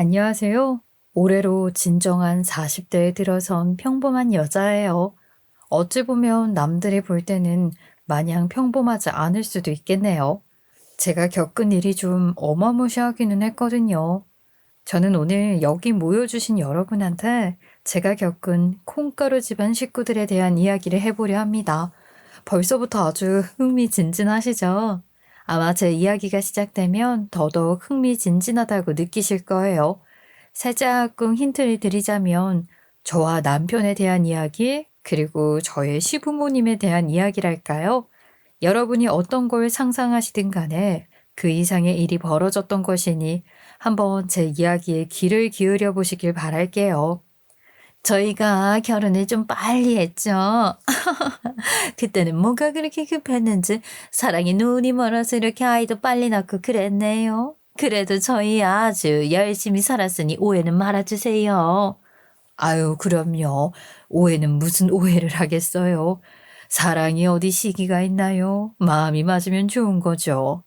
안녕하세요. 올해로 진정한 40대에 들어선 평범한 여자예요. 어찌 보면 남들이 볼 때는 마냥 평범하지 않을 수도 있겠네요. 제가 겪은 일이 좀 어마무시하기는 했거든요. 저는 오늘 여기 모여주신 여러분한테 제가 겪은 콩가루 집안 식구들에 대한 이야기를 해보려 합니다. 벌써부터 아주 흥미진진하시죠? 아마 제 이야기가 시작되면 더더욱 흥미진진하다고 느끼실 거예요. 살짝끔 힌트를 드리자면 저와 남편에 대한 이야기, 그리고 저의 시부모님에 대한 이야기랄까요? 여러분이 어떤 걸 상상하시든 간에 그 이상의 일이 벌어졌던 것이니 한번 제 이야기에 귀를 기울여 보시길 바랄게요. 저희가 결혼을 좀 빨리 했죠. 그때는 뭐가 그렇게 급했는지 사랑이 눈이 멀어서 이렇게 아이도 빨리 낳고 그랬네요. 그래도 저희 아주 열심히 살았으니 오해는 말아주세요. 아유, 그럼요. 오해는 무슨 오해를 하겠어요. 사랑이 어디 시기가 있나요? 마음이 맞으면 좋은 거죠.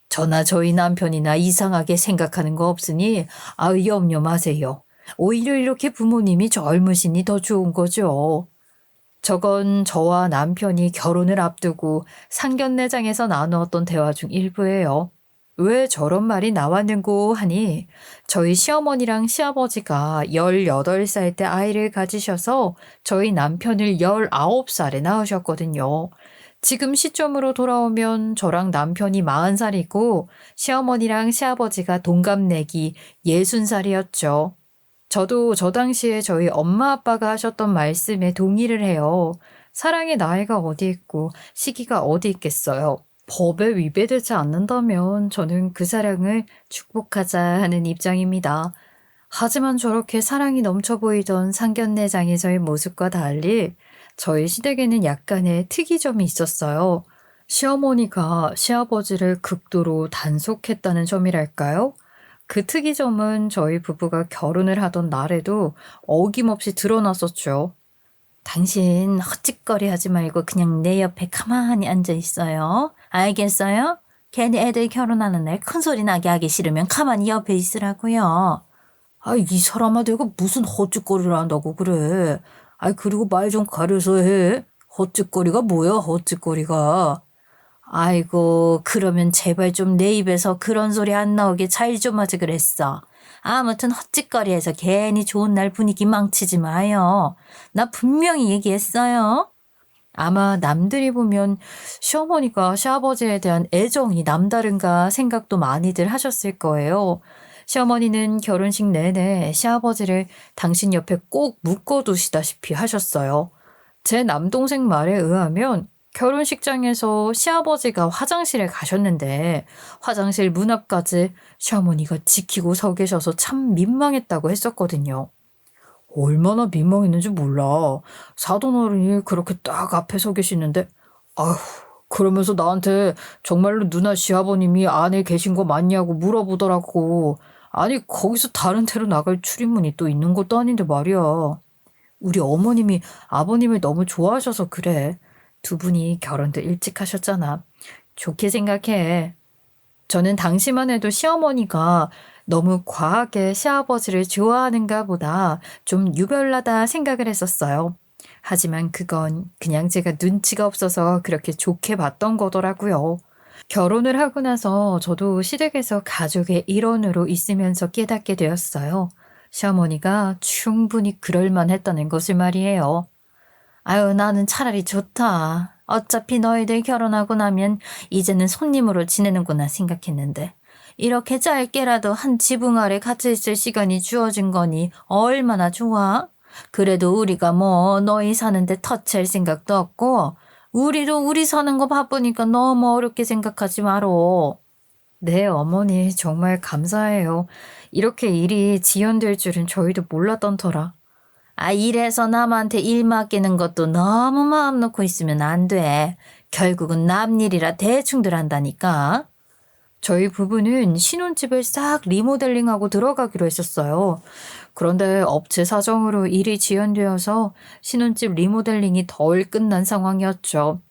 저나 저희 남편이나 이상하게 생각하는 거 없으니 아유, 염려 마세요. 오히려 이렇게 부모님이 젊으시니 더 좋은 거죠. 저건 저와 남편이 결혼을 앞두고 상견례장에서 나누었던 대화 중 일부예요. 왜 저런 말이 나왔는고 하니 저희 시어머니랑 시아버지가 18살 때 아이를 가지셔서 저희 남편을 19살에 낳으셨거든요. 지금 시점으로 돌아오면 저랑 남편이 40살이고 시어머니랑 시아버지가 동갑내기 60살이었죠. 저도 저 당시에 저희 엄마 아빠가 하셨던 말씀에 동의를 해요. 사랑의 나이가 어디 있고 시기가 어디 있겠어요. 법에 위배되지 않는다면 저는 그 사랑을 축복하자 하는 입장입니다. 하지만 저렇게 사랑이 넘쳐 보이던 상견례장에서의 모습과 달리 저희 시댁에는 약간의 특이점이 있었어요. 시어머니가 시아버지를 극도로 단속했다는 점이랄까요? 그 특이점은 저희 부부가 결혼을 하던 날에도 어김없이 드러났었죠. 당신 헛짓거리 하지 말고 그냥 내 옆에 가만히 앉아 있어요. 알겠어요? 괜히 애들 결혼하는 날 큰 소리 나게 하기 싫으면 가만히 옆에 있으라고요. 아, 이 사람아 내가 무슨 헛짓거리를 한다고 그래. 아, 그리고 말 좀 가려서 해. 헛짓거리가 뭐야, 헛짓거리가. 아이고, 그러면 제발 좀 내 입에서 그런 소리 안 나오게 잘 좀 하지 그랬어. 아무튼 헛짓거리해서 괜히 좋은 날 분위기 망치지 마요. 나 분명히 얘기했어요. 아마 남들이 보면 시어머니가 시아버지에 대한 애정이 남다른가 생각도 많이들 하셨을 거예요. 시어머니는 결혼식 내내 시아버지를 당신 옆에 꼭 묶어두시다시피 하셨어요. 제 남동생 말에 의하면 결혼식장에서 시아버지가 화장실에 가셨는데 화장실 문 앞까지 시어머니가 지키고 서 계셔서 참 민망했다고 했었거든요. 얼마나 민망했는지 몰라. 사돈어른이 그렇게 딱 앞에 서 계시는데 아휴, 그러면서 나한테 정말로 누나 시아버님이 안에 계신 거 맞냐고 물어보더라고. 아니 거기서 다른 데로 나갈 출입문이 또 있는 것도 아닌데 말이야. 우리 어머님이 아버님을 너무 좋아하셔서 그래. 두 분이 결혼도 일찍 하셨잖아. 좋게 생각해. 저는 당시만 해도 시어머니가 너무 과하게 시아버지를 좋아하는가 보다 좀 유별나다 생각을 했었어요. 하지만 그건 그냥 제가 눈치가 없어서 그렇게 좋게 봤던 거더라고요. 결혼을 하고 나서 저도 시댁에서 가족의 일원으로 있으면서 깨닫게 되었어요. 시어머니가 충분히 그럴만 했다는 것을 말이에요. 아유, 나는 차라리 좋다. 어차피 너희들 결혼하고 나면 이제는 손님으로 지내는구나 생각했는데. 이렇게 짧게라도 한 지붕 아래 같이 있을 시간이 주어진 거니 얼마나 좋아? 그래도 우리가 뭐 너희 사는데 터치할 생각도 없고 우리도 우리 사는 거 바쁘니까 너무 어렵게 생각하지 마로. 네, 어머니 정말 감사해요. 이렇게 일이 지연될 줄은 저희도 몰랐던 터라. 아, 이래서 남한테 일 맡기는 것도 너무 마음 놓고 있으면 안 돼. 결국은 남 일이라 대충들 한다니까. 저희 부부는 신혼집을 싹 리모델링하고 들어가기로 했었어요. 그런데 업체 사정으로 일이 지연되어서 신혼집 리모델링이 덜 끝난 상황이었죠.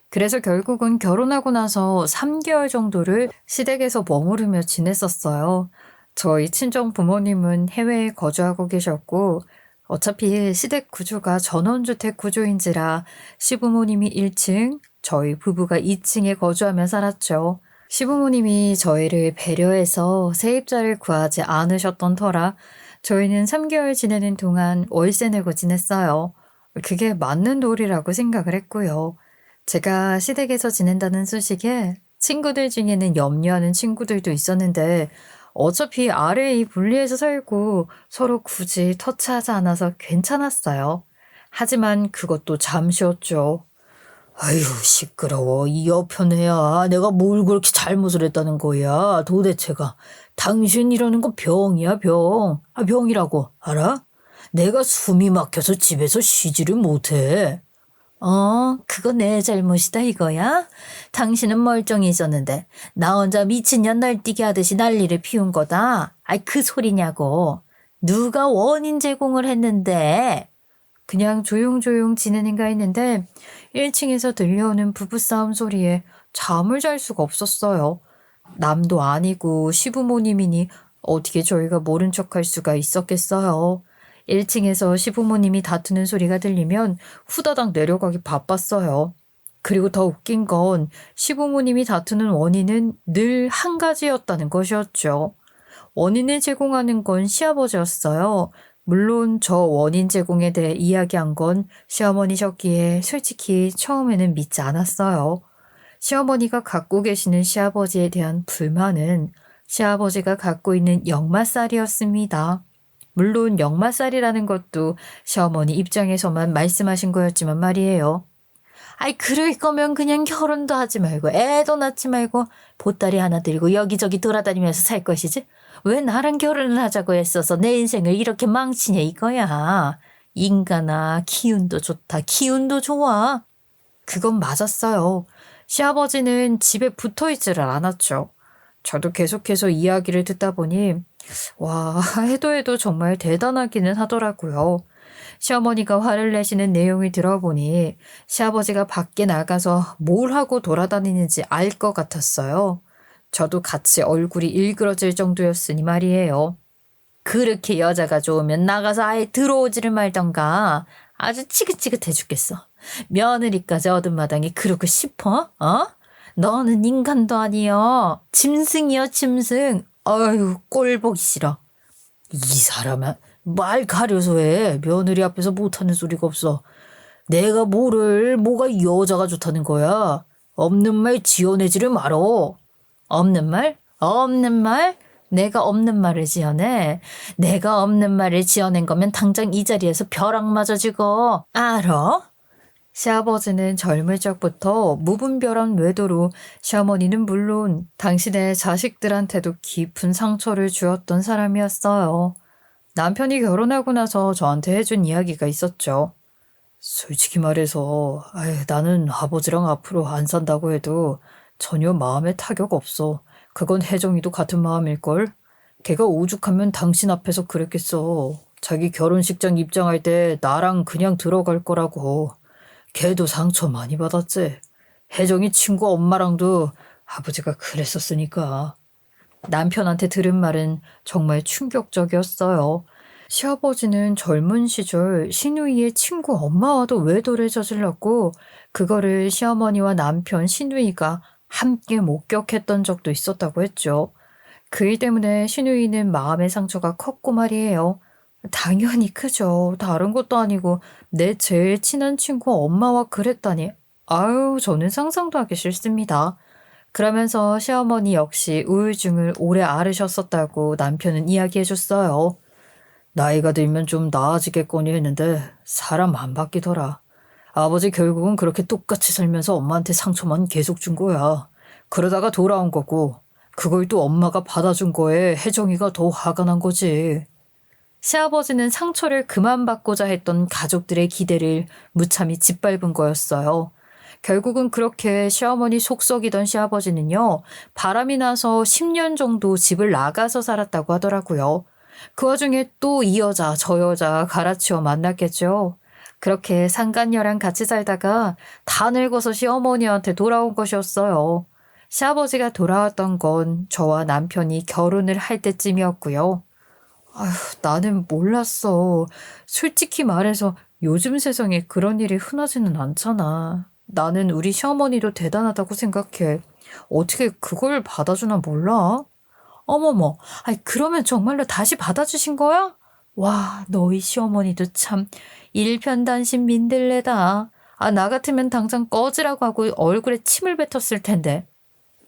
그래서 결국은 결혼하고 나서 3개월 정도를 시댁에서 머무르며 지냈었어요. 저희 친정 부모님은 해외에 거주하고 계셨고, 어차피 시댁 구조가 전원주택 구조인지라 시부모님이 1층, 저희 부부가 2층에 거주하며 살았죠. 시부모님이 저희를 배려해서 세입자를 구하지 않으셨던 터라 저희는 3개월 지내는 동안 월세 내고 지냈어요. 그게 맞는 도리라고 생각을 했고요. 제가 시댁에서 지낸다는 소식에 친구들 중에는 염려하는 친구들도 있었는데 어차피 아래에 분리해서 살고 서로 굳이 터치하지 않아서 괜찮았어요. 하지만 그것도 잠시였죠. 아유, 시끄러워. 이 여편애야. 내가 뭘 그렇게 잘못을 했다는 거야. 도대체가. 당신 이러는 거 병이야, 병. 아, 병이라고. 알아? 내가 숨이 막혀서 집에서 쉬지를 못해. 그거 내 잘못이다 이거야? 당신은 멀쩡히 있었는데 나 혼자 미친년 날뛰기 하듯이 난리를 피운 거다. 아이 그 소리냐고. 누가 원인 제공을 했는데. 그냥 조용조용 지내는가 했는데 1층에서 들려오는 부부싸움 소리에 잠을 잘 수가 없었어요. 남도 아니고 시부모님이니 어떻게 저희가 모른 척할 수가 있었겠어요. 1층에서 시부모님이 다투는 소리가 들리면 후다닥 내려가기 바빴어요. 그리고 더 웃긴 건 시부모님이 다투는 원인은 늘 한 가지였다는 것이었죠. 원인을 제공하는 건 시아버지였어요. 물론 저 원인 제공에 대해 이야기한 건 시어머니셨기에 솔직히 처음에는 믿지 않았어요. 시어머니가 갖고 계시는 시아버지에 대한 불만은 시아버지가 갖고 있는 역마살이었습니다. 물론 역마살이라는 것도 시어머니 입장에서만 말씀하신 거였지만 말이에요. 아이 그럴 거면 그냥 결혼도 하지 말고 애도 낳지 말고 보따리 하나 들고 여기저기 돌아다니면서 살 것이지. 왜 나랑 결혼을 하자고 했어서 내 인생을 이렇게 망치냐 이거야. 인간아 기운도 좋다. 기운도 좋아. 그건 맞았어요. 시아버지는 집에 붙어 있지를 않았죠. 저도 계속해서 이야기를 듣다 보니 와, 해도 해도 정말 대단하기는 하더라고요. 시어머니가 화를 내시는 내용을 들어보니 시아버지가 밖에 나가서 뭘 하고 돌아다니는지 알 것 같았어요. 저도 같이 얼굴이 일그러질 정도였으니 말이에요. 그렇게 여자가 좋으면 나가서 아예 들어오지를 말던가. 아주 지긋지긋해 죽겠어. 며느리까지 얻은 마당에 그러고 싶어? 너는 인간도 아니여. 짐승이여 짐승. 어휴 꼴 보기 싫어. 이 사람아, 말 가려서 해. 며느리 앞에서 못하는 소리가 없어. 내가 뭐가 여자가 좋다는 거야. 없는 말 지어내지를 말어. 없는 말? 없는 말? 내가 없는 말을 지어내. 내가 없는 말을 지어낸 거면 당장 이 자리에서 벼락 맞아 죽어. 알아? 시아버지는 젊을 적부터 무분별한 외도로 시어머니는 물론 당신의 자식들한테도 깊은 상처를 주었던 사람이었어요. 남편이 결혼하고 나서 저한테 해준 이야기가 있었죠. 솔직히 말해서 나는 아버지랑 앞으로 안 산다고 해도 전혀 마음에 타격 없어. 그건 혜정이도 같은 마음일걸? 걔가 오죽하면 당신 앞에서 그랬겠어. 자기 결혼식장 입장할 때 나랑 그냥 들어갈 거라고. 걔도 상처 많이 받았지. 혜정이 친구 엄마랑도 아버지가 그랬었으니까. 남편한테 들은 말은 정말 충격적이었어요. 시아버지는 젊은 시절 시누이의 친구 엄마와도 외도를 저질렀고 그거를 시어머니와 남편 시누이가 함께 목격했던 적도 있었다고 했죠. 그 일 때문에 시누이는 마음의 상처가 컸고 말이에요. 당연히 크죠. 다른 것도 아니고 내 제일 친한 친구 엄마와 그랬다니. 아유, 저는 상상도 하기 싫습니다. 그러면서 시어머니 역시 우울증을 오래 앓으셨었다고 남편은 이야기해줬어요. 나이가 들면 좀 나아지겠거니 했는데 사람 안 바뀌더라. 아버지 결국은 그렇게 똑같이 살면서 엄마한테 상처만 계속 준 거야. 그러다가 돌아온 거고 그걸 또 엄마가 받아준 거에 혜정이가 더 화가 난 거지. 시아버지는 상처를 그만 받고자 했던 가족들의 기대를 무참히 짓밟은 거였어요. 결국은 그렇게 시어머니 속썩이던 시아버지는요, 바람이 나서 10년 정도 집을 나가서 살았다고 하더라고요. 그 와중에 또 이 여자, 저 여자 갈아치워 만났겠죠. 그렇게 상간녀랑 같이 살다가 다 늙어서 시어머니한테 돌아온 것이었어요. 시아버지가 돌아왔던 건 저와 남편이 결혼을 할 때쯤이었고요. 아휴, 나는 몰랐어. 솔직히 말해서 요즘 세상에 그런 일이 흔하지는 않잖아. 나는 우리 시어머니도 대단하다고 생각해. 어떻게 그걸 받아주나 몰라? 어머머, 아이, 그러면 정말로 다시 받아주신 거야? 와, 너희 시어머니도 참 일편단심 민들레다. 아, 나 같으면 당장 꺼지라고 하고 얼굴에 침을 뱉었을 텐데.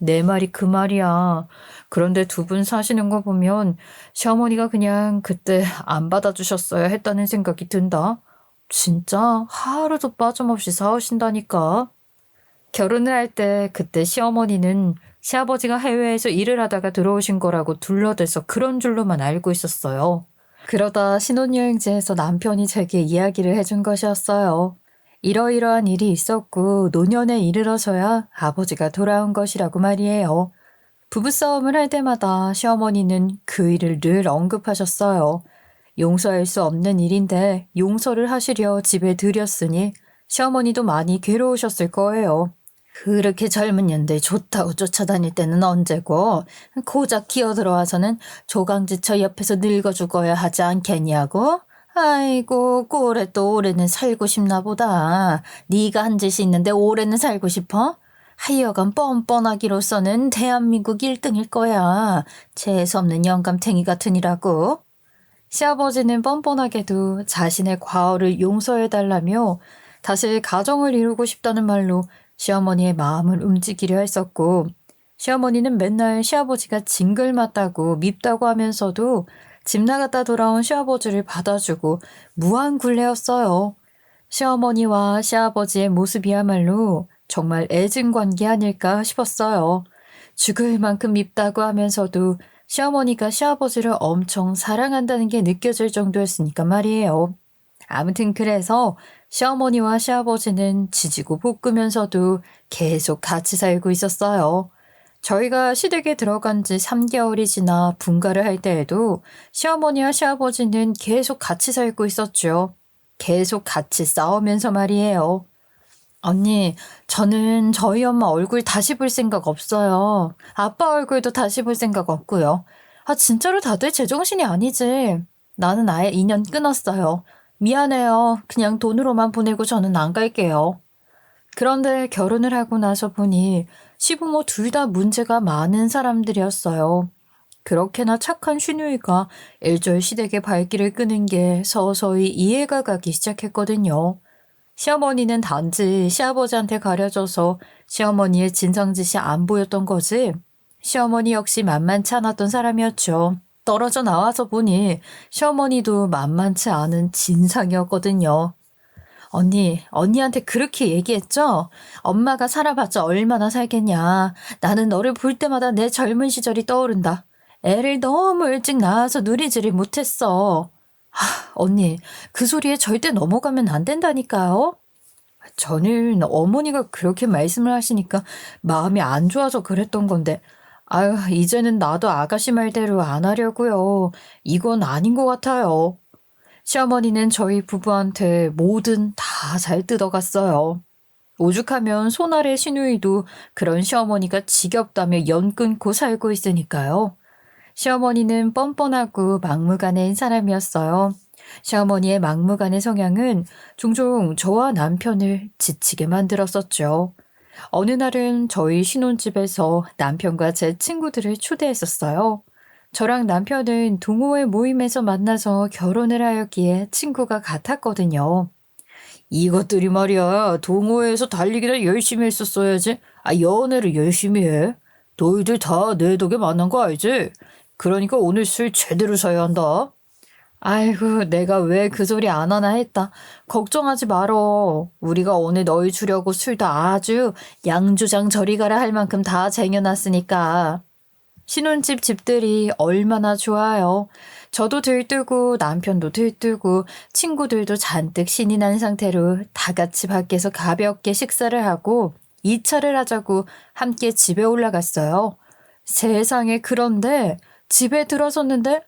내 말이 그 말이야. 그런데 두 분 사시는 거 보면 시어머니가 그냥 그때 안 받아주셨어야 했다는 생각이 든다. 진짜 하루도 빠짐없이 사오신다니까. 결혼을 할 때 그때 시어머니는 시아버지가 해외에서 일을 하다가 들어오신 거라고 둘러대서 그런 줄로만 알고 있었어요. 그러다 신혼여행지에서 남편이 제게 이야기를 해준 것이었어요. 이러이러한 일이 있었고 노년에 이르러서야 아버지가 돌아온 것이라고 말이에요. 부부싸움을 할 때마다 시어머니는 그 일을 늘 언급하셨어요. 용서할 수 없는 일인데 용서를 하시려 집에 들였으니 시어머니도 많이 괴로우셨을 거예요. 그렇게 젊은 년들 좋다고 쫓아다닐 때는 언제고, 고작 기어들어와서는 조강지처 옆에서 늙어 죽어야 하지 않겠냐고? 아이고, 꼴에 또 올해는 살고 싶나 보다. 네가 한 짓이 있는데 올해는 살고 싶어? 하여간 뻔뻔하기로서는 대한민국 1등일 거야. 재수없는 영감탱이 같으니라고. 시아버지는 뻔뻔하게도 자신의 과거를 용서해달라며 다시 가정을 이루고 싶다는 말로 시어머니의 마음을 움직이려 했었고, 시어머니는 맨날 시아버지가 징글맞다고 밉다고 하면서도 집 나갔다 돌아온 시아버지를 받아주고 무한굴레였어요. 시어머니와 시아버지의 모습이야말로 정말 애증 관계 아닐까 싶었어요. 죽을 만큼 밉다고 하면서도 시어머니가 시아버지를 엄청 사랑한다는 게 느껴질 정도였으니까 말이에요. 아무튼 그래서 시어머니와 시아버지는 지지고 볶으면서도 계속 같이 살고 있었어요. 저희가 시댁에 들어간 지 3개월이 지나 분가를 할 때에도 시어머니와 시아버지는 계속 같이 살고 있었죠. 계속 같이 싸우면서 말이에요. 언니, 저는 저희 엄마 얼굴 다시 볼 생각 없어요. 아빠 얼굴도 다시 볼 생각 없고요. 아, 진짜로 다들 제정신이 아니지. 나는 아예 인연 끊었어요. 미안해요. 그냥 돈으로만 보내고 저는 안 갈게요. 그런데 결혼을 하고 나서 보니 시부모 둘 다 문제가 많은 사람들이었어요. 그렇게나 착한 슈누이가 일절 시댁의 발길을 끄는 게 서서히 이해가 가기 시작했거든요. 시어머니는 단지 시아버지한테 가려져서 시어머니의 진상짓이 안 보였던 거지. 시어머니 역시 만만치 않았던 사람이었죠. 떨어져 나와서 보니 시어머니도 만만치 않은 진상이었거든요. 언니한테 그렇게 얘기했죠? 엄마가 살아봤자 얼마나 살겠냐. 나는 너를 볼 때마다 내 젊은 시절이 떠오른다. 애를 너무 일찍 낳아서 누리지를 못했어. 언니, 그 소리에 절대 넘어가면 안 된다니까요. 저는 어머니가 그렇게 말씀을 하시니까 마음이 안 좋아서 그랬던 건데, 아유, 이제는 나도 아가씨 말대로 안 하려고요. 이건 아닌 것 같아요. 시어머니는 저희 부부한테 뭐든 다 잘 뜯어갔어요. 오죽하면 손아래 시누이도 그런 시어머니가 지겹다며 연 끊고 살고 있으니까요. 시어머니는 뻔뻔하고 막무가내인 사람이었어요. 시어머니의 막무가내 성향은 종종 저와 남편을 지치게 만들었었죠. 어느 날은 저희 신혼집에서 남편과 제 친구들을 초대했었어요. 저랑 남편은 동호회 모임에서 만나서 결혼을 하였기에 친구가 같았거든요. 이것들이 말이야, 동호회에서 달리기를 열심히 했었어야지. 연애를 열심히 해. 너희들 다 내 덕에 만난 거 알지? 그러니까 오늘 술 제대로 사야 한다. 아이고, 내가 왜 그 소리 안 하나 했다. 걱정하지 말어. 우리가 오늘 너희 주려고 술도 아주 양주장 저리 가라 할 만큼 다 쟁여놨으니까. 신혼집 집들이 얼마나 좋아요. 저도 들뜨고 남편도 들뜨고 친구들도 잔뜩 신이 난 상태로 다 같이 밖에서 가볍게 식사를 하고 2차를 하자고 함께 집에 올라갔어요. 세상에, 그런데 집에 들어섰는데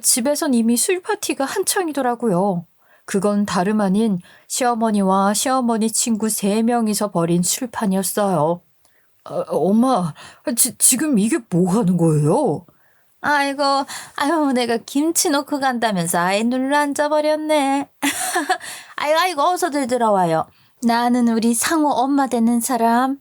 집에선 이미 술 파티가 한창이더라고요. 그건 다름 아닌 시어머니와 시어머니 친구 3명이서 벌인 술판이었어요. 엄마, 지금 이게 뭐 하는 거예요? 아이고, 아유, 내가 김치 넣고 간다면서 아예 눌러 앉아버렸네. 아이고, 어서들 들어와요. 나는 우리 상호 엄마 되는 사람.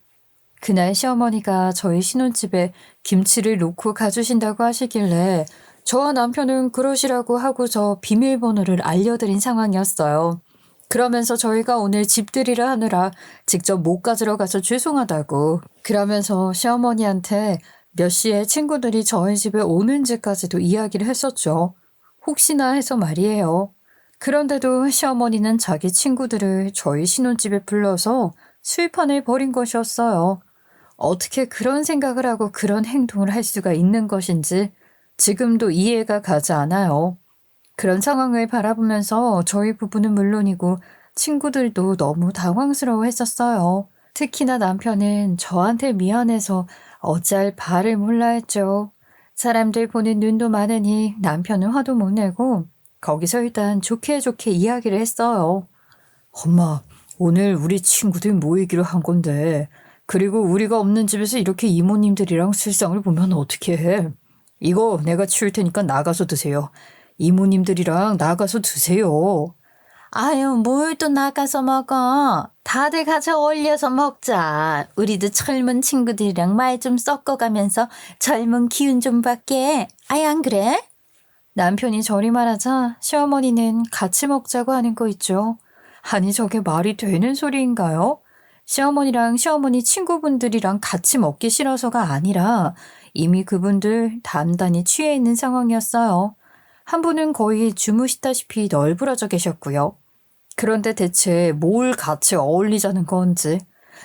그날 시어머니가 저희 신혼집에 김치를 놓고 가주신다고 하시길래 저와 남편은 그러시라고 하고서 비밀번호를 알려드린 상황이었어요. 그러면서 저희가 오늘 집들이를 하느라 직접 못 가지러 가서 죄송하다고. 그러면서 시어머니한테 몇 시에 친구들이 저희 집에 오는지까지도 이야기를 했었죠. 혹시나 해서 말이에요. 그런데도 시어머니는 자기 친구들을 저희 신혼집에 불러서 술판을 벌인 것이었어요. 어떻게 그런 생각을 하고 그런 행동을 할 수가 있는 것인지 지금도 이해가 가지 않아요. 그런 상황을 바라보면서 저희 부부는 물론이고 친구들도 너무 당황스러워 했었어요. 특히나 남편은 저한테 미안해서 어찌할 바를 몰라 했죠. 사람들 보는 눈도 많으니 남편은 화도 못 내고 거기서 일단 좋게 좋게 이야기를 했어요. 엄마, 오늘 우리 친구들 모이기로 한 건데, 그리고 우리가 없는 집에서 이렇게 이모님들이랑 술상을 보면 어떻게 해? 이거 내가 치울 테니까 나가서 드세요. 이모님들이랑 나가서 드세요. 아유, 뭘 또 나가서 먹어. 다들 같이 어울려서 먹자. 우리도 젊은 친구들이랑 말 좀 섞어가면서 젊은 기운 좀 받게. 아이, 안 그래? 남편이 저리 말하자 시어머니는 같이 먹자고 하는 거 있죠. 아니 저게 말이 되는 소리인가요? 시어머니랑 시어머니 친구분들이랑 같이 먹기 싫어서가 아니라 이미 그분들 단단히 취해 있는 상황이었어요. 한 분은 거의 주무시다시피 널브러져 계셨고요. 그런데 대체 뭘 같이 어울리자는 건지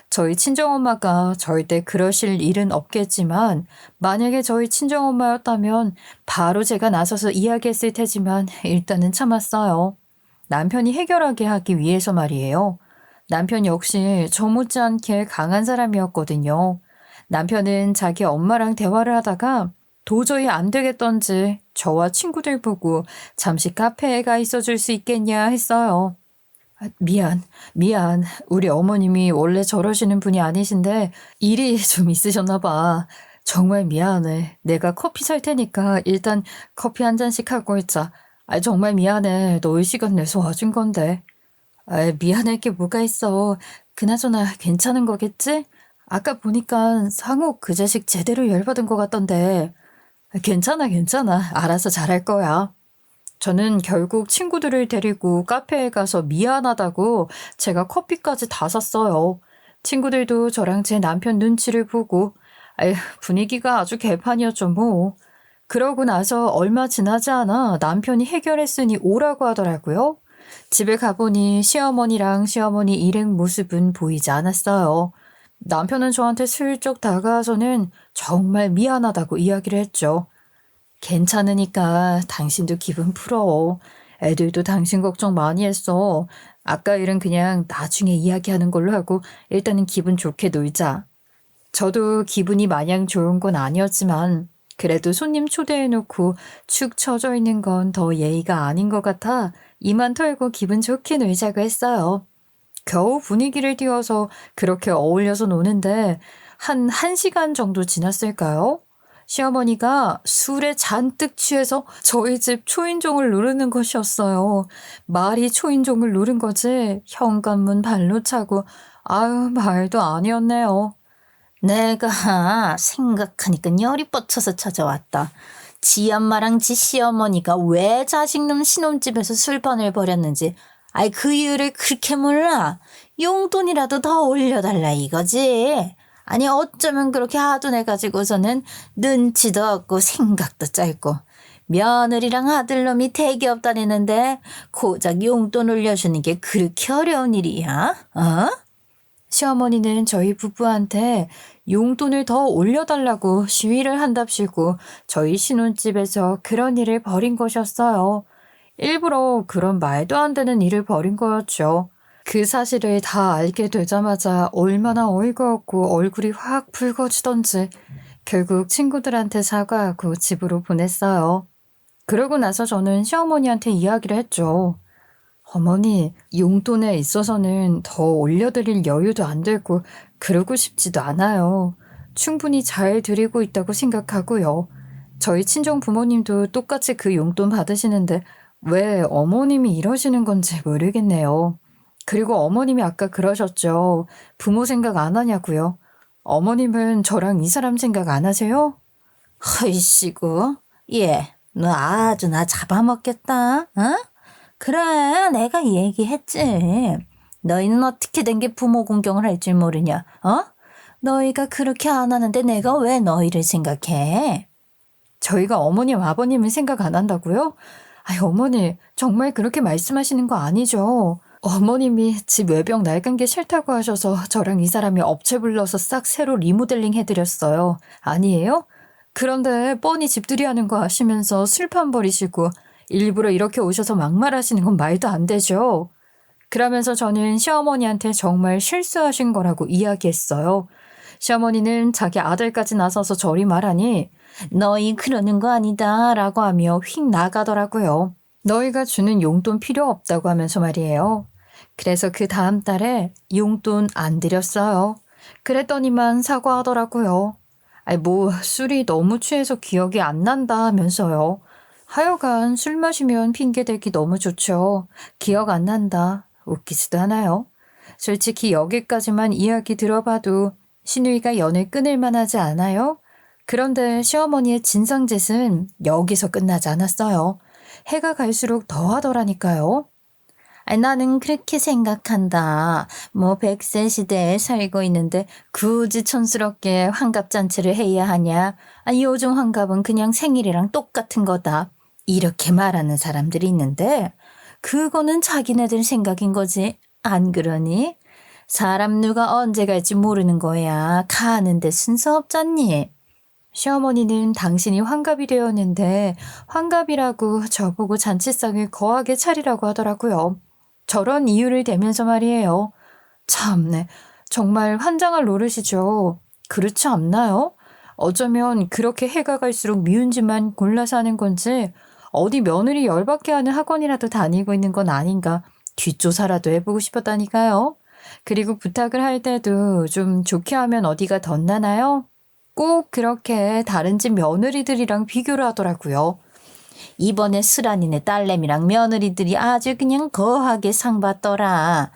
저희 친정엄마가 절대 그러실 일은 없겠지만 만약에 저희 친정엄마였다면 바로 제가 나서서 이야기했을 테지만 일단은 참았어요. 남편이 해결하게 하기 위해서 말이에요. 남편 역시 저 못지않게 강한 사람이었거든요. 남편은 자기 엄마랑 대화를 하다가 도저히 안 되겠던지 저와 친구들 보고 잠시 카페에 가 있어줄 수 있겠냐 했어요. 미안. 우리 어머님이 원래 저러시는 분이 아니신데 일이 좀 있으셨나 봐. 정말 미안해. 내가 커피 살 테니까 일단 커피 한 잔씩 하고 있자. 정말 미안해. 너희 시간 내서 와준 건데. 미안할 게 뭐가 있어. 그나저나 괜찮은 거겠지? 아까 보니까 상호 그 자식 제대로 열받은 것 같던데. 괜찮아. 알아서 잘할 거야. 저는 결국 친구들을 데리고 카페에 가서 미안하다고 제가 커피까지 다 샀어요. 친구들도 저랑 제 남편 눈치를 보고 분위기가 아주 개판이었죠 뭐. 그러고 나서 얼마 지나지 않아 남편이 해결했으니 오라고 하더라고요. 집에 가보니 시어머니랑 시어머니 일행 모습은 보이지 않았어요. 남편은 저한테 슬쩍 다가와서는 정말 미안하다고 이야기를 했죠. 괜찮으니까 당신도 기분 풀어. 애들도 당신 걱정 많이 했어. 아까 일은 그냥 나중에 이야기하는 걸로 하고 일단은 기분 좋게 놀자. 저도 기분이 마냥 좋은 건 아니었지만 그래도 손님 초대해놓고 축 처져 있는 건 더 예의가 아닌 것 같아 이만 털고 기분 좋게 놀자고 했어요. 겨우 분위기를 띄워서 그렇게 어울려서 노는데 한 1시간 정도 지났을까요? 시어머니가 술에 잔뜩 취해서 저희 집 초인종을 누르는 것이었어요. 말이 초인종을 누른 거지 현관문 발로 차고 말도 아니었네요. 내가 생각하니까 열이 뻗쳐서 찾아왔다. 지 엄마랑 지 시어머니가 왜 자식놈 신혼집에서 술판을 벌였는지 그 이유를 그렇게 몰라? 용돈이라도 더 올려달라 이거지. 아니 어쩌면 그렇게 하도 내가지고서는 눈치도 없고 생각도 짧고 며느리랑 아들놈이 대기업 다니는데 고작 용돈 올려주는 게 그렇게 어려운 일이야? 시어머니는 저희 부부한테 용돈을 더 올려달라고 시위를 한답시고 저희 신혼집에서 그런 일을 벌인 것이었어요. 일부러 그런 말도 안 되는 일을 벌인 거였죠. 그 사실을 다 알게 되자마자 얼마나 어이가 없고 얼굴이 확 붉어지던지 결국 친구들한테 사과하고 집으로 보냈어요. 그러고 나서 저는 시어머니한테 이야기를 했죠. 어머니, 용돈에 있어서는 더 올려드릴 여유도 안 되고 그러고 싶지도 않아요. 충분히 잘 드리고 있다고 생각하고요. 저희 친정 부모님도 똑같이 그 용돈 받으시는데 왜 어머님이 이러시는 건지 모르겠네요. 그리고 어머님이 아까 그러셨죠. 부모 생각 안 하냐고요. 어머님은 저랑 이 사람 생각 안 하세요? 허이씨구. 예, 너 아주 나 잡아먹겠다. 어? 그래, 내가 얘기했지. 너희는 어떻게 된 게 부모 공경을 할 줄 모르냐? 어? 너희가 그렇게 안 하는데 내가 왜 너희를 생각해? 저희가 어머님, 아버님은 생각 안 한다고요? 아이, 어머니, 정말 그렇게 말씀하시는 거 아니죠? 어머님이 집 외벽 낡은 게 싫다고 하셔서 저랑 이 사람이 업체 불러서 싹 새로 리모델링 해드렸어요. 아니에요? 그런데 뻔히 집들이 하는 거 아시면서 술판 버리시고 일부러 이렇게 오셔서 막말하시는 건 말도 안 되죠. 그러면서 저는 시어머니한테 정말 실수하신 거라고 이야기했어요. 시어머니는 자기 아들까지 나서서 저리 말하니 너희 그러는 거 아니다 라고 하며 휙 나가더라고요. 너희가 주는 용돈 필요 없다고 하면서 말이에요. 그래서 그 다음 달에 용돈 안 드렸어요. 그랬더니만 사과하더라고요. 아이, 뭐 술이 너무 취해서 기억이 안 난다 하면서요. 하여간 술 마시면 핑계대기 너무 좋죠. 기억 안 난다. 웃기지도 않아요. 솔직히 여기까지만 이야기 들어봐도 신우이가 연을 끊을 만하지 않아요? 그런데 시어머니의 진상짓은 여기서 끝나지 않았어요. 해가 갈수록 더하더라니까요. 아니, 나는 그렇게 생각한다. 뭐 100세 시대에 살고 있는데 굳이 촌스럽게 환갑잔치를 해야 하냐. 아니, 요즘 환갑은 그냥 생일이랑 똑같은 거다. 이렇게 말하는 사람들이 있는데 그거는 자기네들 생각인 거지. 안 그러니? 사람 누가 언제 갈지 모르는 거야. 가는데 순서 없잖니. 시어머니는 당신이 환갑이 되었는데 환갑이라고 저보고 잔치상을 거하게 차리라고 하더라고요. 저런 이유를 대면서 말이에요. 참네, 정말 환장할 노릇이죠. 그렇지 않나요? 어쩌면 그렇게 해가 갈수록 미운 짓만 골라서 하는 건지 어디 며느리 열받게 하는 학원이라도 다니고 있는 건 아닌가 뒷조사라도 해보고 싶었다니까요. 그리고 부탁을 할 때도 좀 좋게 하면 어디가 덧나나요? 꼭 그렇게 다른 집 며느리들이랑 비교를 하더라고요. 이번에 수란이네 딸내미랑 며느리들이 아주 그냥 거하게 상 받더라.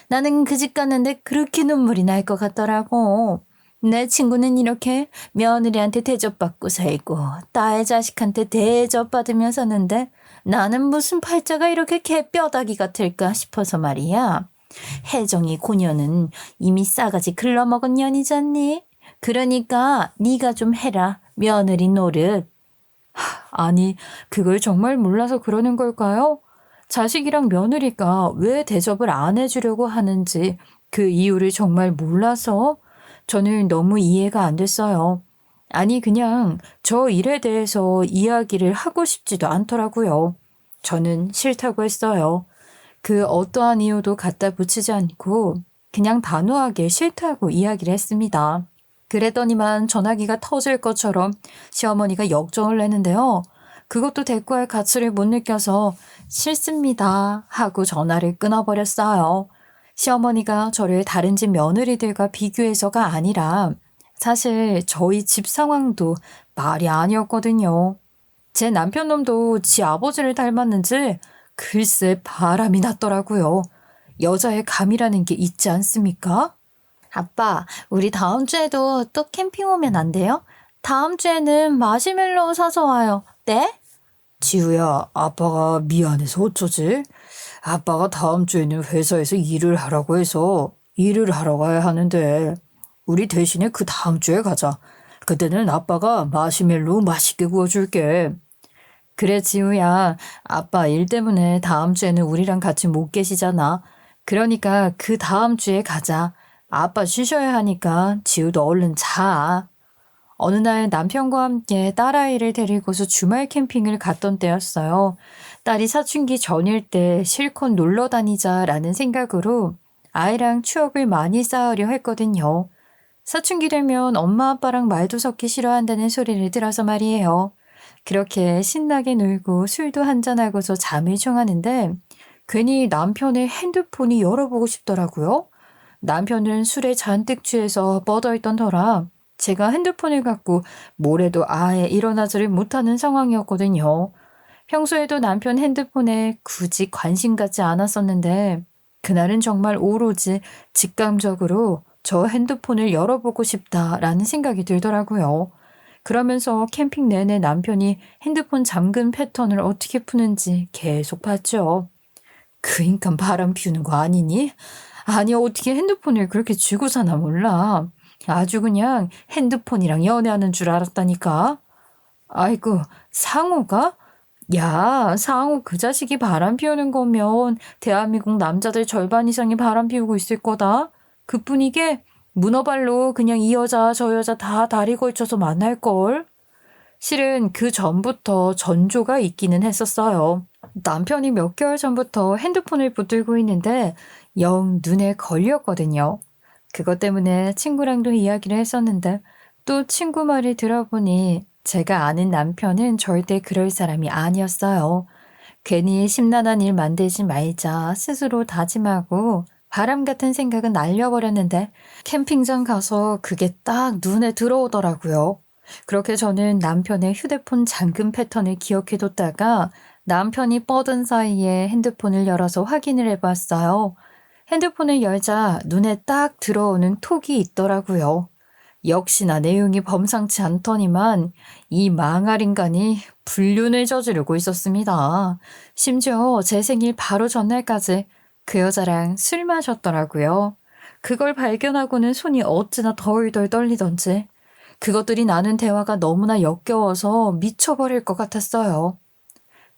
나는 그 집 갔는데 그렇게 눈물이 날 것 같더라고. 내 친구는 이렇게 며느리한테 대접받고 살고 딸 자식한테 대접받으며 사는데 나는 무슨 팔자가 이렇게 개뼈다귀 같을까 싶어서 말이야. 혜정이 고녀는 이미 싸가지 글러먹은 년이잖니. 그러니까 네가 좀 해라. 며느리 노릇. 아니, 그걸 정말 몰라서 그러는 걸까요? 자식이랑 며느리가 왜 대접을 안 해주려고 하는지 그 이유를 정말 몰라서 저는 너무 이해가 안 됐어요. 아니, 그냥 저 일에 대해서 이야기를 하고 싶지도 않더라고요. 저는 싫다고 했어요. 그 어떠한 이유도 갖다 붙이지 않고 그냥 단호하게 싫다고 이야기를 했습니다. 그랬더니만 전화기가 터질 것처럼 시어머니가 역정을 내는데요. 그것도 대꾸할 가치를 못 느껴서 싫습니다 하고 전화를 끊어버렸어요. 시어머니가 저를 다른 집 며느리들과 비교해서가 아니라 사실 저희 집 상황도 말이 아니었거든요. 제 남편놈도 지 아버지를 닮았는지 글쎄 바람이 났더라고요. 여자의 감이라는 게 있지 않습니까? 아빠, 우리 다음 주에도 또 캠핑 오면 안 돼요? 다음 주에는 마시멜로 사서 와요. 네? 지우야, 아빠가 미안해서 어쩌지? 아빠가 다음 주에는 회사에서 일을 하라고 해서 일을 하러 가야 하는데 우리 대신에 그 다음 주에 가자. 그때는 아빠가 마시멜로 맛있게 구워줄게. 그래, 지우야. 아빠 일 때문에 다음 주에는 우리랑 같이 못 계시잖아. 그러니까 그 다음 주에 가자. 아빠 쉬셔야 하니까 지우도 얼른 자. 어느 날 남편과 함께 딸아이를 데리고서 주말 캠핑을 갔던 때였어요. 딸이 사춘기 전일 때 실컷 놀러 다니자라는 생각으로 아이랑 추억을 많이 쌓으려 했거든요. 사춘기 되면 엄마 아빠랑 말도 섞기 싫어한다는 소리를 들어서 말이에요. 그렇게 신나게 놀고 술도 한잔하고서 잠을 청하는데 괜히 남편의 핸드폰이 열어보고 싶더라고요. 남편은 술에 잔뜩 취해서 뻗어있던 터라 제가 핸드폰을 갖고 뭐래도 아예 일어나지를 못하는 상황이었거든요. 평소에도 남편 핸드폰에 굳이 관심 갖지 않았었는데 그날은 정말 오로지 직감적으로 저 핸드폰을 열어보고 싶다라는 생각이 들더라고요. 그러면서 캠핑 내내 남편이 핸드폰 잠금 패턴을 어떻게 푸는지 계속 봤죠. 그 인간 바람 피우는 거 아니니? 아니, 어떻게 핸드폰을 그렇게 쥐고 사나 몰라. 아주 그냥 핸드폰이랑 연애하는 줄 알았다니까. 아이고, 상우가? 야, 상우 그 자식이 바람 피우는 거면 대한민국 남자들 절반 이상이 바람 피우고 있을 거다. 그뿐이게 문어발로 그냥 이 여자 저 여자 다 다리 걸쳐서 만날걸. 실은 그 전부터 전조가 있기는 했었어요. 남편이 몇 개월 전부터 핸드폰을 붙들고 있는데 영 눈에 걸렸거든요. 그것 때문에 친구랑도 이야기를 했었는데 또 친구 말을 들어보니 제가 아는 남편은 절대 그럴 사람이 아니었어요. 괜히 심란한 일 만들지 말자 스스로 다짐하고 바람 같은 생각은 날려버렸는데 캠핑장 가서 그게 딱 눈에 들어오더라고요. 그렇게 저는 남편의 휴대폰 잠금 패턴을 기억해뒀다가 남편이 뻗은 사이에 핸드폰을 열어서 확인을 해봤어요. 핸드폰을 열자 눈에 딱 들어오는 톡이 있더라고요. 역시나 내용이 범상치 않더니만 이 망할 인간이 불륜을 저지르고 있었습니다. 심지어 제 생일 바로 전날까지 그 여자랑 술 마셨더라고요. 그걸 발견하고는 손이 어찌나 덜덜 떨리던지 그것들이 나눈 대화가 너무나 역겨워서 미쳐버릴 것 같았어요.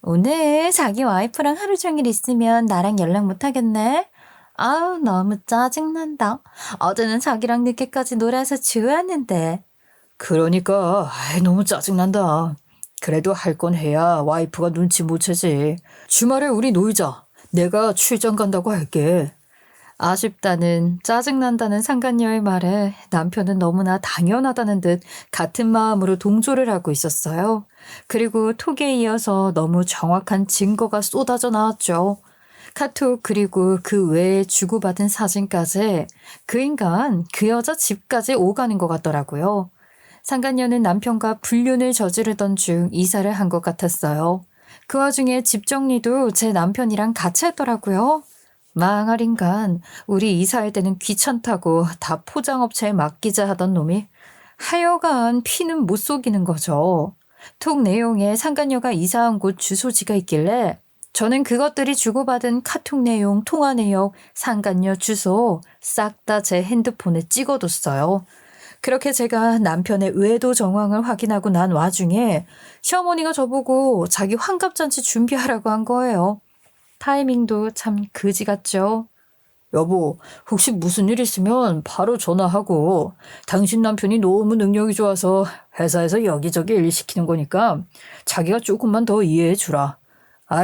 오늘 자기 와이프랑 하루 종일 있으면 나랑 연락 못 하겠네? 아우, 너무 짜증난다. 어제는 자기랑 늦게까지 놀아서 좋았는데. 그러니까 너무 짜증난다. 그래도 할 건 해야 와이프가 눈치 못 채지. 주말에 우리 놀자. 내가 출장 간다고 할게. 아쉽다는, 짜증난다는 상간녀의 말에 남편은 너무나 당연하다는 듯 같은 마음으로 동조를 하고 있었어요. 그리고 톡에 이어서 너무 정확한 증거가 쏟아져 나왔죠. 카톡 그리고 그 외에 주고받은 사진까지 그 인간 그 여자 집까지 오가는 것 같더라고요. 상간녀는 남편과 불륜을 저지르던 중 이사를 한 것 같았어요. 그 와중에 집 정리도 제 남편이랑 같이 했더라고요. 망할 인간, 우리 이사할 때는 귀찮다고 다 포장업체에 맡기자 하던 놈이 하여간 피는 못 속이는 거죠. 톡 내용에 상간녀가 이사한 곳 주소지가 있길래 저는 그것들이 주고받은 카톡 내용, 통화 내역, 상간녀 주소 싹 다 제 핸드폰에 찍어뒀어요. 그렇게 제가 남편의 외도 정황을 확인하고 난 와중에 시어머니가 저보고 자기 환갑잔치 준비하라고 한 거예요. 타이밍도 참 그지 같죠? 여보, 혹시 무슨 일 있으면 바로 전화하고 당신 남편이 너무 능력이 좋아서 회사에서 여기저기 일 시키는 거니까 자기가 조금만 더 이해해 주라.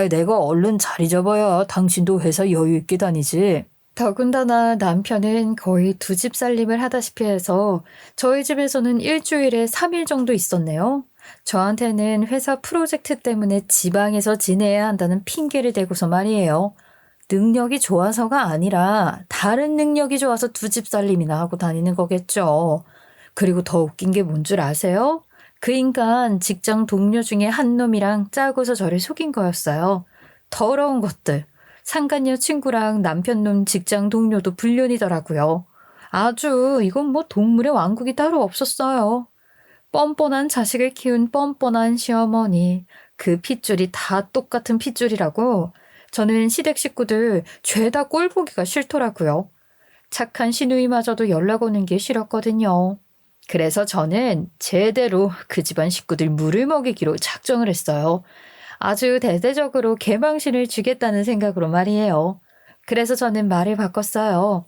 내가 얼른 자리 잡아야 당신도 회사 여유 있게 다니지. 더군다나 남편은 거의 두 집 살림을 하다시피 해서 저희 집에서는 일주일에 3일 정도 있었네요. 저한테는 회사 프로젝트 때문에 지방에서 지내야 한다는 핑계를 대고서 말이에요. 능력이 좋아서가 아니라 다른 능력이 좋아서 두 집 살림이나 하고 다니는 거겠죠. 그리고 더 웃긴 게 뭔 줄 아세요? 그 인간 직장 동료 중에 한 놈이랑 짜고서 저를 속인 거였어요. 더러운 것들. 상간녀 친구랑 남편 놈 직장 동료도 불륜이더라고요. 아주 이건 뭐 동물의 왕국이 따로 없었어요. 뻔뻔한 자식을 키운 뻔뻔한 시어머니. 그 핏줄이 다 똑같은 핏줄이라고. 저는 시댁 식구들 죄다 꼴 보기가 싫더라고요. 착한 시누이마저도 연락 오는 게 싫었거든요. 그래서 저는 제대로 그 집안 식구들 물을 먹이기로 작정을 했어요. 아주 대대적으로 개망신을 주겠다는 생각으로 말이에요. 그래서 저는 말을 바꿨어요.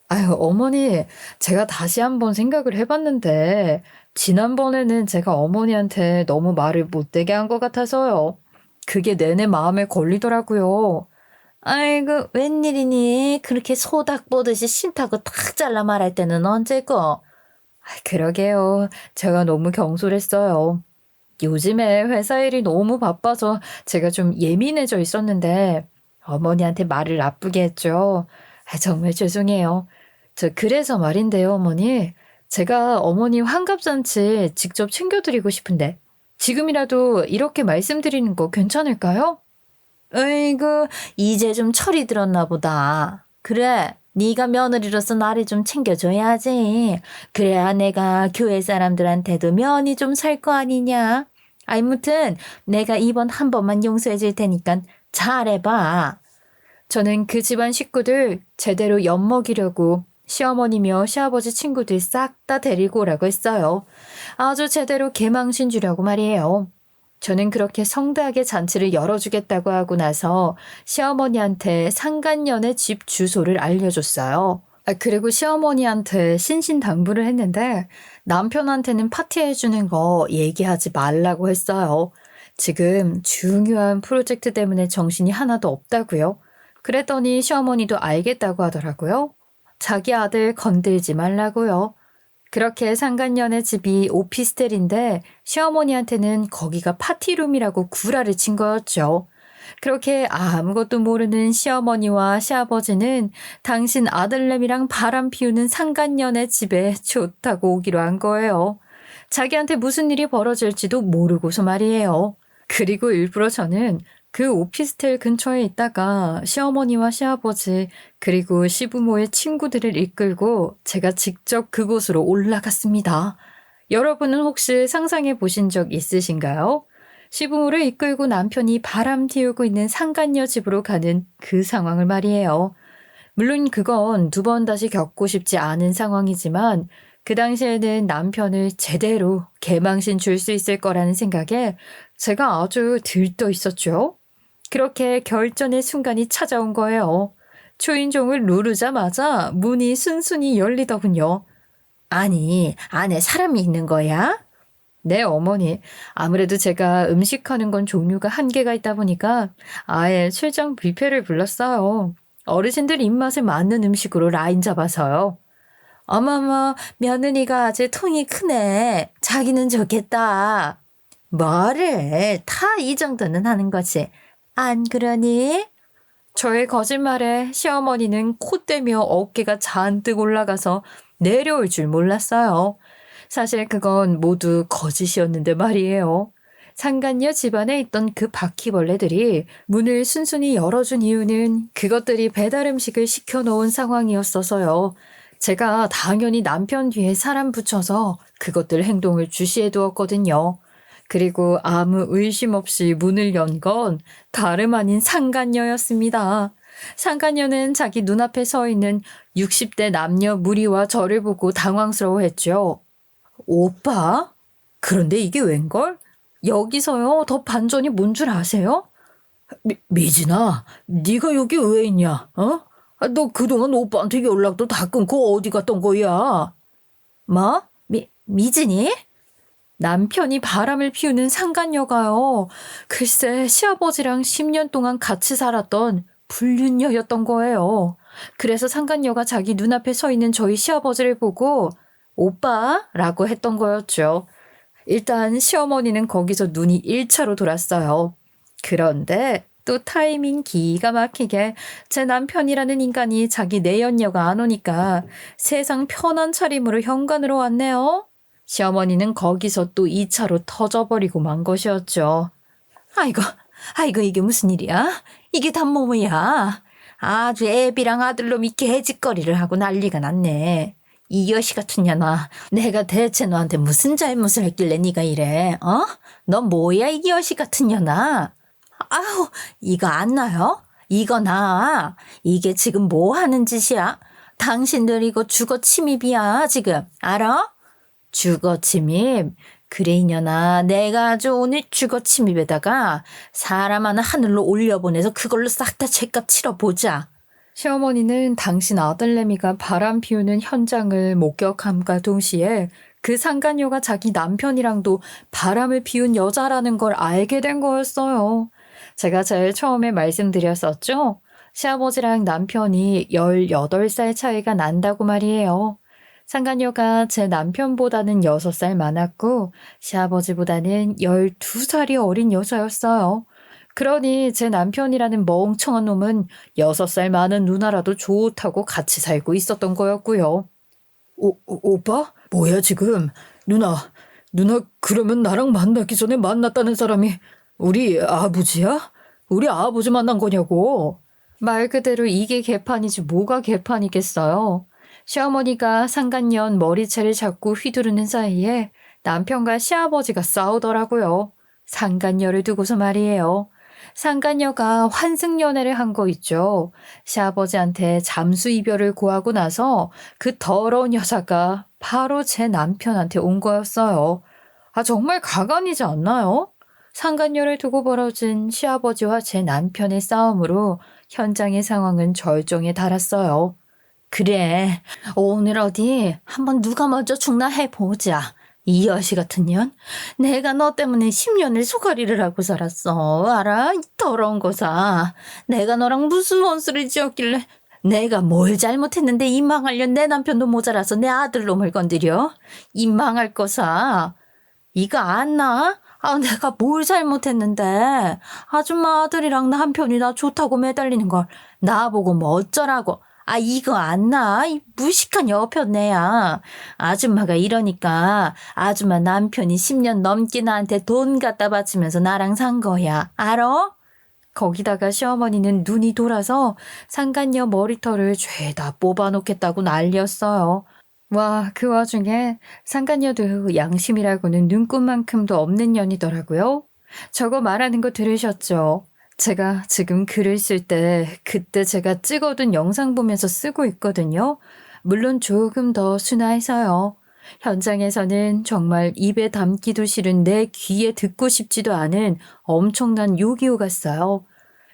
아유, 어머니, 제가 다시 한번 생각을 해봤는데 지난번에는 제가 어머니한테 너무 말을 못되게 한 것 같아서요. 그게 내내 마음에 걸리더라고요. 아이고, 웬일이니? 그렇게 소닭 보듯이 싫다고 탁 잘라 말할 때는 언제고? 그러게요. 제가 너무 경솔했어요. 요즘에 회사 일이 너무 바빠서 제가 좀 예민해져 있었는데 어머니한테 말을 나쁘게 했죠. 정말 죄송해요. 그래서 말인데요, 어머니. 제가 어머니 환갑잔치 직접 챙겨드리고 싶은데 지금이라도 이렇게 말씀드리는 거 괜찮을까요? 어이구, 이제 좀 철이 들었나 보다. 그래, 네가 며느리로서 나를 좀 챙겨줘야지. 그래야 내가 교회 사람들한테도 면이 좀 살 거 아니냐. 아무튼 내가 이번 한 번만 용서해 줄 테니까 잘해봐. 저는 그 집안 식구들 제대로 엿먹이려고 시어머니며 시아버지 친구들 싹 다 데리고 오라고 했어요. 아주 제대로 개망신 주려고 말이에요. 저는 그렇게 성대하게 잔치를 열어주겠다고 하고 나서 시어머니한테 상간년의 집 주소를 알려줬어요. 그리고 시어머니한테 신신당부를 했는데 남편한테는 파티해주는 거 얘기하지 말라고 했어요. 지금 중요한 프로젝트 때문에 정신이 하나도 없다고요. 그랬더니 시어머니도 알겠다고 하더라고요. 자기 아들 건들지 말라고요. 그렇게 상간년의 집이 오피스텔인데 시어머니한테는 거기가 파티룸이라고 구라를 친 거였죠. 그렇게 아무것도 모르는 시어머니와 시아버지는 당신 아들내미랑 바람 피우는 상간년의 집에 좋다고 오기로 한 거예요. 자기한테 무슨 일이 벌어질지도 모르고서 말이에요. 그리고 일부러 저는 그 오피스텔 근처에 있다가 시어머니와 시아버지 그리고 시부모의 친구들을 이끌고 제가 직접 그곳으로 올라갔습니다. 여러분은 혹시 상상해 보신 적 있으신가요? 시부모를 이끌고 남편이 바람 띄우고 있는 상간녀 집으로 가는 그 상황을 말이에요. 물론 그건 두 번 다시 겪고 싶지 않은 상황이지만 그 당시에는 남편을 제대로 개망신 줄 수 있을 거라는 생각에 제가 아주 들떠 있었죠. 그렇게 결전의 순간이 찾아온 거예요. 초인종을 누르자마자 문이 순순히 열리더군요. 아니, 안에 사람이 있는 거야? 네, 어머니. 아무래도 제가 음식하는 건 종류가 한계가 있다 보니까 아예 출장 뷔페를 불렀어요. 어르신들 입맛에 맞는 음식으로 라인 잡아서요. 어머머, 며느리가 아주 통이 크네. 자기는 좋겠다. 뭐를 다 이 정도는 하는 거지. 안 그러니? 저의 거짓말에 시어머니는 콧대며 어깨가 잔뜩 올라가서 내려올 줄 몰랐어요. 사실 그건 모두 거짓이었는데 말이에요. 상간녀 집안에 있던 그 바퀴벌레들이 문을 순순히 열어준 이유는 그것들이 배달 음식을 시켜놓은 상황이었어서요. 제가 당연히 남편 뒤에 사람 붙여서 그것들 행동을 주시해 두었거든요. 그리고 아무 의심 없이 문을 연 건 다름 아닌 상간녀였습니다. 상간녀는 자기 눈앞에 서 있는 60대 남녀 무리와 저를 보고 당황스러워했죠. 오빠? 그런데 이게 웬걸? 여기서요 더 반전이 뭔 줄 아세요? 미진아, 네가 여기 왜 있냐? 어? 너 그동안 오빠한테 연락도 다 끊고 어디 갔던 거야? 뭐? 미진이? 남편이 바람을 피우는 상간녀가요. 글쎄 시아버지랑 10년 동안 같이 살았던 불륜녀였던 거예요. 그래서 상간녀가 자기 눈앞에 서 있는 저희 시아버지를 보고 오빠라고 했던 거였죠. 일단 시어머니는 거기서 눈이 1차로 돌았어요. 그런데 또 타이밍 기가 막히게 제 남편이라는 인간이 자기 내연녀가 안 오니까 세상 편한 차림으로 현관으로 왔네요. 시어머니는 거기서 또 2차로 터져버리고 만 것이었죠. 아이고, 이게 무슨 일이야? 이게 다 뭐야? 아주 애비랑 아들놈이 개짓거리를 하고 난리가 났네. 이 여시 같은 년아, 내가 대체 너한테 무슨 잘못을 했길래 네가 이래, 어? 너 뭐야, 이 여시 같은 년아? 아우, 이거 안 나요? 이거 나. 이게 지금 뭐 하는 짓이야? 당신들 이거 주거 침입이야, 지금. 알아? 주거 침입? 그래, 이년아. 내가 아주 오늘 주거 침입에다가 사람 하나 하늘로 올려보내서 그걸로 싹 다 죄값 치러보자. 시어머니는 당신 아들내미가 바람 피우는 현장을 목격함과 동시에 그 상간녀가 자기 남편이랑도 바람을 피운 여자라는 걸 알게 된 거였어요. 제가 제일 처음에 말씀드렸었죠? 시아버지랑 남편이 18살 차이가 난다고 말이에요. 상간녀가 제 남편보다는 6살 많았고 시아버지보다는 12살이 어린 여자였어요. 그러니 제 남편이라는 멍청한 놈은 6살 많은 누나라도 좋다고 같이 살고 있었던 거였고요. 오빠? 뭐야, 지금? 누나, 그러면 나랑 만나기 전에 만났다는 사람이 우리 아버지야? 우리 아버지 만난 거냐고. 말 그대로 이게 개판이지 뭐가 개판이겠어요. 시어머니가 상간년 머리채를 잡고 휘두르는 사이에 남편과 시아버지가 싸우더라고요. 상간녀를 두고서 말이에요. 상간녀가 환승연애를 한 거 있죠. 시아버지한테 잠수 이별을 고하고 나서 그 더러운 여자가 바로 제 남편한테 온 거였어요. 아, 정말 가관이지 않나요? 상간녀를 두고 벌어진 시아버지와 제 남편의 싸움으로 현장의 상황은 절정에 달았어요. 그래, 오늘 어디 한번 누가 먼저 죽나 해보자. 이 여시 같은 년? 내가 너 때문에 10년을 소가리를 하고 살았어. 알아? 이 더러운 거사. 내가 너랑 무슨 원수를 지었길래 내가 뭘 잘못했는데 이 망할 년 내 남편도 모자라서 내 아들놈을 건드려? 이 망할 거사. 이거 안 나? 아, 내가 뭘 잘못했는데. 아줌마 아들이랑 남편이 나 좋다고 매달리는 걸 나보고 뭐 어쩌라고. 아, 이거 안 나? 이 무식한 여편네야. 아줌마가 이러니까 아줌마 남편이 10년 넘게 나한테 돈 갖다 바치면서 나랑 산 거야. 알아? 거기다가 시어머니는 눈이 돌아서 상간녀 머리털을 죄다 뽑아놓겠다고 난리였어요. 와, 그 와중에 상간녀도 양심이라고는 눈꼽만큼도 없는 년이더라고요. 저거 말하는 거 들으셨죠? 제가 지금 글을 쓸 때 그때 제가 찍어둔 영상 보면서 쓰고 있거든요. 물론 조금 더 순화해서요. 현장에서는 정말 입에 담기도 싫은 내 귀에 듣고 싶지도 않은 엄청난 욕이 오갔어요.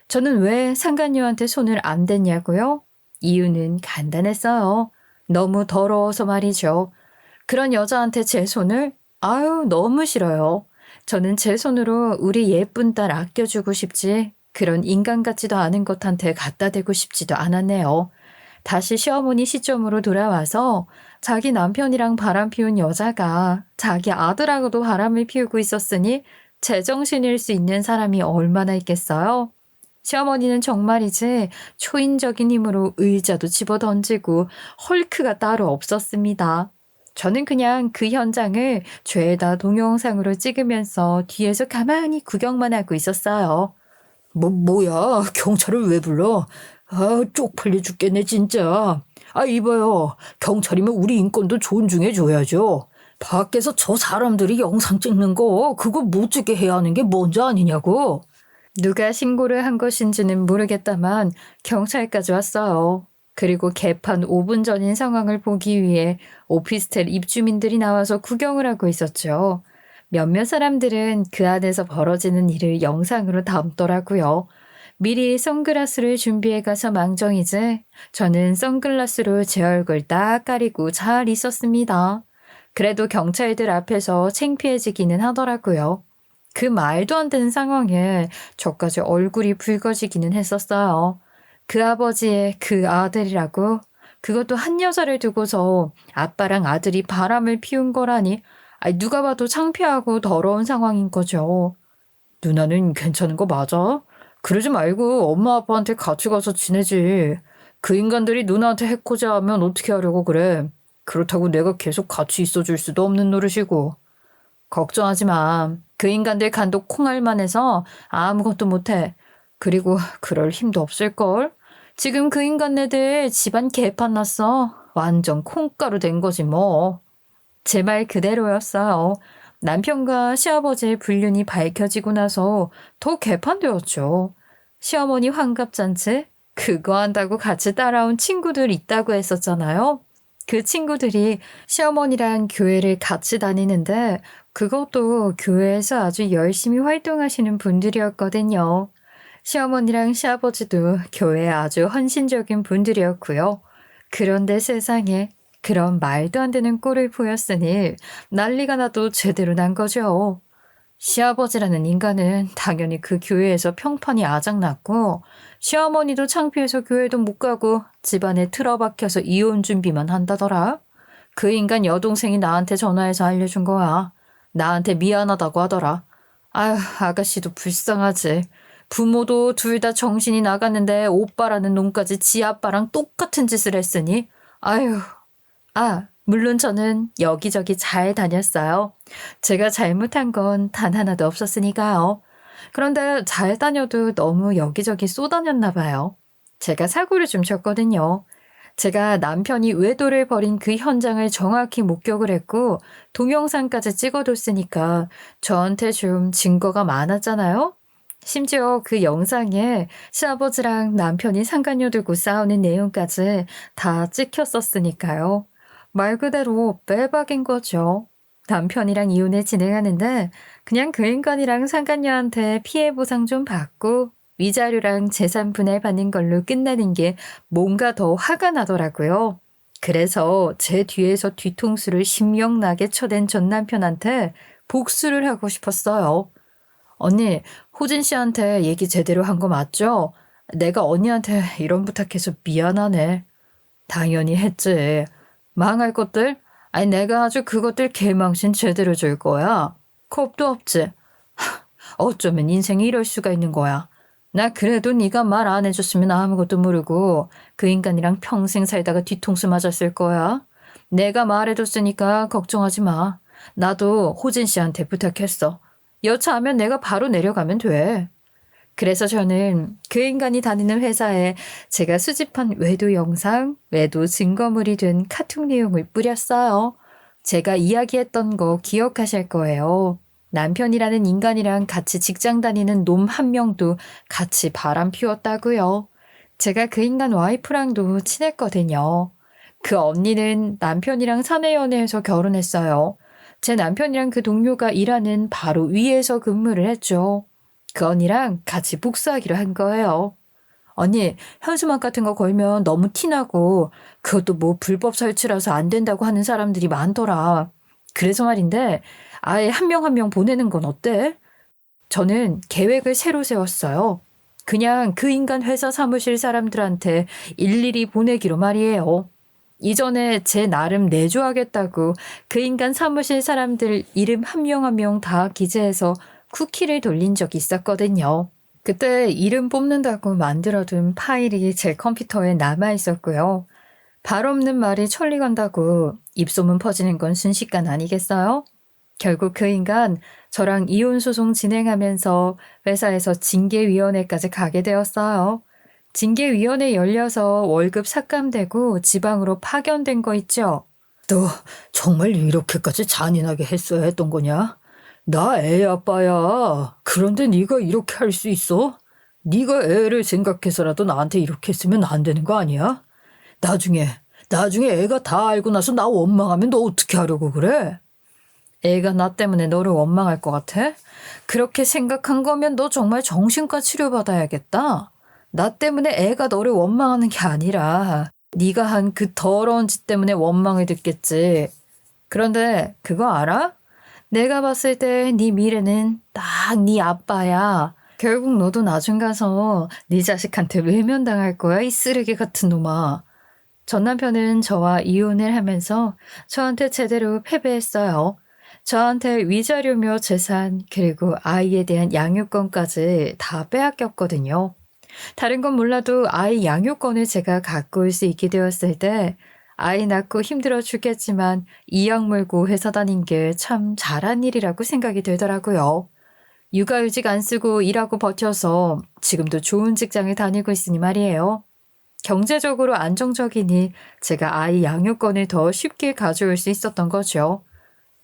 저는 왜 상간녀한테 손을 안 댔냐고요? 이유는 간단했어요. 너무 더러워서 말이죠. 그런 여자한테 제 손을? 아유, 너무 싫어요. 저는 제 손으로 우리 예쁜 딸 아껴주고 싶지 그런 인간 같지도 않은 것한테 갖다 대고 싶지도 않았네요. 다시 시어머니 시점으로 돌아와서 자기 남편이랑 바람 피운 여자가 자기 아들하고도 바람을 피우고 있었으니 제정신일 수 있는 사람이 얼마나 있겠어요? 시어머니는 정말이지 초인적인 힘으로 의자도 집어던지고 헐크가 따로 없었습니다. 저는 그냥 그 현장을 죄다 동영상으로 찍으면서 뒤에서 가만히 구경만 하고 있었어요. 뭐야, 경찰을 왜 불러? 아, 쪽팔려 죽겠네, 진짜. 아, 이봐요. 경찰이면 우리 인권도 존중해줘야죠. 밖에서 저 사람들이 영상 찍는 거, 그거 못 찍게 해야 하는 게 먼저 아니냐고. 누가 신고를 한 것인지는 모르겠다만 경찰까지 왔어요. 그리고 개판 5분 전인 상황을 보기 위해 오피스텔 입주민들이 나와서 구경을 하고 있었죠. 몇몇 사람들은 그 안에서 벌어지는 일을 영상으로 담더라고요. 미리 선글라스를 준비해 가서 망정이지 저는 선글라스로 제 얼굴 딱 가리고 잘 있었습니다. 그래도 경찰들 앞에서 창피해지기는 하더라고요. 그 말도 안 되는 상황에 저까지 얼굴이 붉어지기는 했었어요. 그 아버지의 그 아들이라고? 그것도 한 여자를 두고서 아빠랑 아들이 바람을 피운 거라니 누가 봐도 창피하고 더러운 상황인 거죠. 누나는 괜찮은 거 맞아? 그러지 말고 엄마 아빠한테 같이 가서 지내지. 그 인간들이 누나한테 해코지 하면 어떻게 하려고 그래. 그렇다고 내가 계속 같이 있어줄 수도 없는 노릇이고. 걱정하지 마. 그 인간들 간도 콩알만 해서 아무것도 못해. 그리고 그럴 힘도 없을걸? 지금 그 인간네들 집안 개판 났어. 완전 콩가루 된 거지 뭐. 제 말 그대로였어요. 남편과 시아버지의 불륜이 밝혀지고 나서 더 개판되었죠. 시어머니 환갑잔치? 그거 한다고 같이 따라온 친구들 있다고 했었잖아요. 그 친구들이 시어머니랑 교회를 같이 다니는데 그것도 교회에서 아주 열심히 활동하시는 분들이었거든요. 시어머니랑 시아버지도 교회에 아주 헌신적인 분들이었고요. 그런데 세상에 그런 말도 안 되는 꼴을 보였으니 난리가 나도 제대로 난 거죠. 시아버지라는 인간은 당연히 그 교회에서 평판이 아작났고 시어머니도 창피해서 교회도 못 가고 집안에 틀어박혀서 이혼 준비만 한다더라. 그 인간 여동생이 나한테 전화해서 알려준 거야. 나한테 미안하다고 하더라. 아휴, 아가씨도 불쌍하지. 부모도 둘 다 정신이 나갔는데 오빠라는 놈까지 지 아빠랑 똑같은 짓을 했으니 아휴. 물론 저는 여기저기 잘 다녔어요. 제가 잘못한 건 단 하나도 없었으니까요. 그런데 잘 다녀도 너무 여기저기 쏘다녔나 봐요. 제가 사고를 좀 쳤거든요. 제가 남편이 외도를 벌인 그 현장을 정확히 목격을 했고 동영상까지 찍어뒀으니까 저한테 좀 증거가 많았잖아요. 심지어 그 영상에 시아버지랑 남편이 상간녀 들고 싸우는 내용까지 다 찍혔었으니까요. 말 그대로 빼박인 거죠. 남편이랑 이혼을 진행하는데 그냥 그 인간이랑 상간녀한테 피해 보상 좀 받고 위자료랑 재산 분할 받는 걸로 끝나는 게 뭔가 더 화가 나더라고요. 그래서 제 뒤에서 뒤통수를 신명나게 쳐댄 전 남편한테 복수를 하고 싶었어요. 언니, 호진 씨한테 얘기 제대로 한 거 맞죠? 내가 언니한테 이런 부탁해서 미안하네. 당연히 했지. 망할 것들? 아니, 내가 아주 그것들 개망신 제대로 줄 거야. 겁도 없지. 어쩌면 인생이 이럴 수가 있는 거야. 나 그래도 네가 말 안 해줬으면 아무것도 모르고 그 인간이랑 평생 살다가 뒤통수 맞았을 거야. 내가 말해줬으니까 걱정하지 마. 나도 호진 씨한테 부탁했어. 여차하면 내가 바로 내려가면 돼. 그래서 저는 그 인간이 다니는 회사에 제가 수집한 외도 영상, 외도 증거물이 된 카톡 내용을 뿌렸어요. 제가 이야기했던 거 기억하실 거예요. 남편이라는 인간이랑 같이 직장 다니는 놈 한 명도 같이 바람 피웠다고요. 제가 그 인간 와이프랑도 친했거든요. 그 언니는 남편이랑 사내연애해서 결혼했어요. 제 남편이랑 그 동료가 일하는 바로 위에서 근무를 했죠. 그 언니랑 같이 복수하기로 한 거예요. 언니, 현수막 같은 거 걸면 너무 티나고 그것도 뭐 불법 설치라서 안 된다고 하는 사람들이 많더라. 그래서 말인데 아예 한 명 한 명 보내는 건 어때? 저는 계획을 새로 세웠어요. 그냥 그 인간 회사 사무실 사람들한테 일일이 보내기로 말이에요. 이전에 제 나름 내조하겠다고 그 인간 사무실 사람들 이름 한 명 한 명 다 기재해서 쿠키를 돌린 적이 있었거든요. 그때 이름 뽑는다고 만들어둔 파일이 제 컴퓨터에 남아 있었고요. 발 없는 말이 천리 간다고 입소문 퍼지는 건 순식간 아니겠어요? 결국 그 인간 저랑 이혼 소송 진행하면서 회사에서 징계위원회까지 가게 되었어요. 징계위원회 열려서 월급 삭감되고 지방으로 파견된 거 있죠? 너 정말 이렇게까지 잔인하게 했어야 했던 거냐? 나 애 아빠야. 그런데 네가 이렇게 할 수 있어? 네가 애를 생각해서라도 나한테 이렇게 했으면 안 되는 거 아니야? 나중에 애가 다 알고 나서 나 원망하면 너 어떻게 하려고 그래? 애가 나 때문에 너를 원망할 것 같아? 그렇게 생각한 거면 너 정말 정신과 치료받아야겠다. 나 때문에 애가 너를 원망하는 게 아니라 네가 한 그 더러운 짓 때문에 원망을 듣겠지. 그런데 그거 알아? 내가 봤을 때 네 미래는 딱 네 아빠야. 결국 너도 나중 가서 네 자식한테 외면당할 거야, 이 쓰레기 같은 놈아. 전 남편은 저와 이혼을 하면서 저한테 제대로 패배했어요. 저한테 위자료며 재산 그리고 아이에 대한 양육권까지 다 빼앗겼거든요. 다른 건 몰라도 아이 양육권을 제가 갖고 올 수 있게 되었을 때 아이 낳고 힘들어 죽겠지만 이악 물고 회사 다닌 게 참 잘한 일이라고 생각이 들더라고요. 육아휴직 안 쓰고 일하고 버텨서 지금도 좋은 직장을 다니고 있으니 말이에요. 경제적으로 안정적이니 제가 아이 양육권을 더 쉽게 가져올 수 있었던 거죠.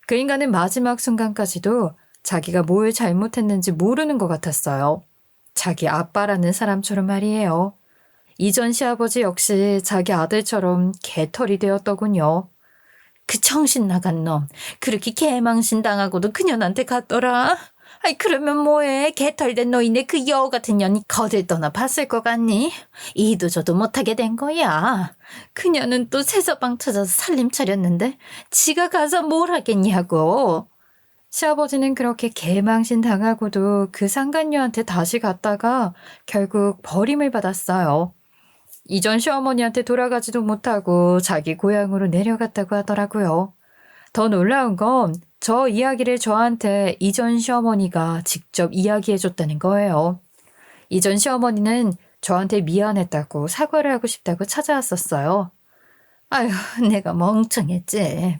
그 인간은 마지막 순간까지도 자기가 뭘 잘못했는지 모르는 것 같았어요. 자기 아빠라는 사람처럼 말이에요. 이전 시아버지 역시 자기 아들처럼 개털이 되었더군요. 그 정신 나간 놈 그렇게 개망신 당하고도 그년한테 갔더라. 아이 그러면 뭐해. 개털된 노인네 그 여우 같은 년이 거들떠나 봤을 것 같니? 이도 저도 못하게 된 거야. 그녀는 또 새서방 찾아서 살림 차렸는데 지가 가서 뭘 하겠냐고. 시아버지는 그렇게 개망신 당하고도 그 상간녀한테 다시 갔다가 결국 버림을 받았어요. 이전 시어머니한테 돌아가지도 못하고 자기 고향으로 내려갔다고 하더라고요. 더 놀라운 건 저 이야기를 저한테 이전 시어머니가 직접 이야기해줬다는 거예요. 이전 시어머니는 저한테 미안했다고 사과를 하고 싶다고 찾아왔었어요. 아휴, 내가 멍청했지.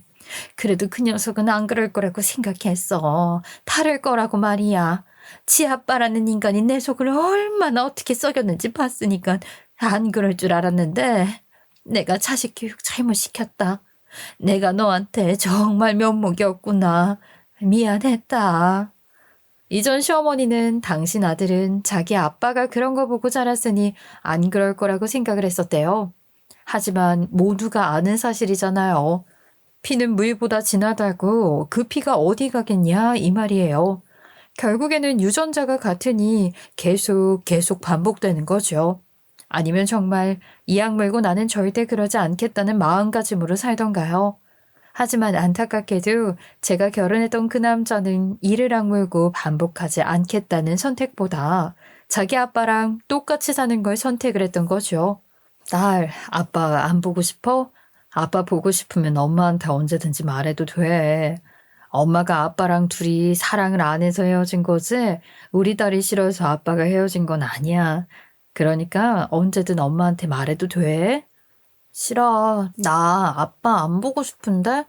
그래도 그 녀석은 안 그럴 거라고 생각했어. 다를 거라고 말이야. 지 아빠라는 인간이 내 속을 얼마나 어떻게 썩였는지 봤으니까 안 그럴 줄 알았는데 내가 자식 교육 잘못 시켰다. 내가 너한테 정말 면목이 없구나. 미안했다. 이전 시어머니는 당신 아들은 자기 아빠가 그런 거 보고 자랐으니 안 그럴 거라고 생각을 했었대요. 하지만 모두가 아는 사실이잖아요. 피는 물보다 진하다고 그 피가 어디 가겠냐 이 말이에요. 결국에는 유전자가 같으니 계속 반복되는 거죠. 아니면 정말 이 약 물고 나는 절대 그러지 않겠다는 마음가짐으로 살던가요. 하지만 안타깝게도 제가 결혼했던 그 남자는 이를 악물고 반복하지 않겠다는 선택보다 자기 아빠랑 똑같이 사는 걸 선택을 했던 거죠. 딸, 아빠 안 보고 싶어? 아빠 보고 싶으면 엄마한테 언제든지 말해도 돼. 엄마가 아빠랑 둘이 사랑을 안 해서 헤어진 거지? 우리 딸이 싫어서 아빠가 헤어진 건 아니야. 그러니까 언제든 엄마한테 말해도 돼. 싫어. 나 아빠 안 보고 싶은데?